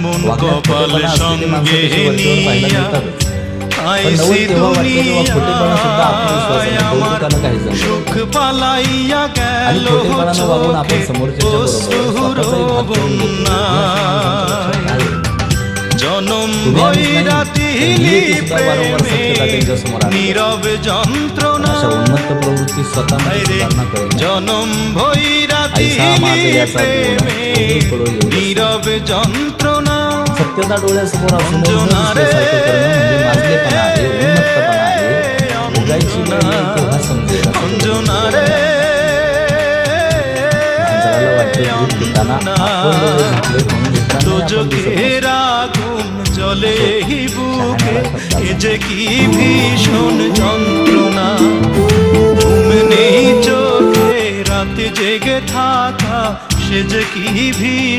এমন কপাল সঙ্গে নিয়া আইসি দুনিয়ায় আমার সুখ পালাইয়া গেল চোখে অশ্রুর বন্যায় জনম ভৈরা দিলি প্রেমে নীরব যন্ত্রণা জনম ভৈরা দিলি প্রেমে নীরব যন্ত্রণা सत्यता डोळ्यासमोर असून अंजना रे तो चोखेर आগুন জ্বলে বুকে এ যে কি ভীষণ যন্ত্রণা ঘুম নেই চোখে রাতে জেগে থাকা সে যে কি ভীষণ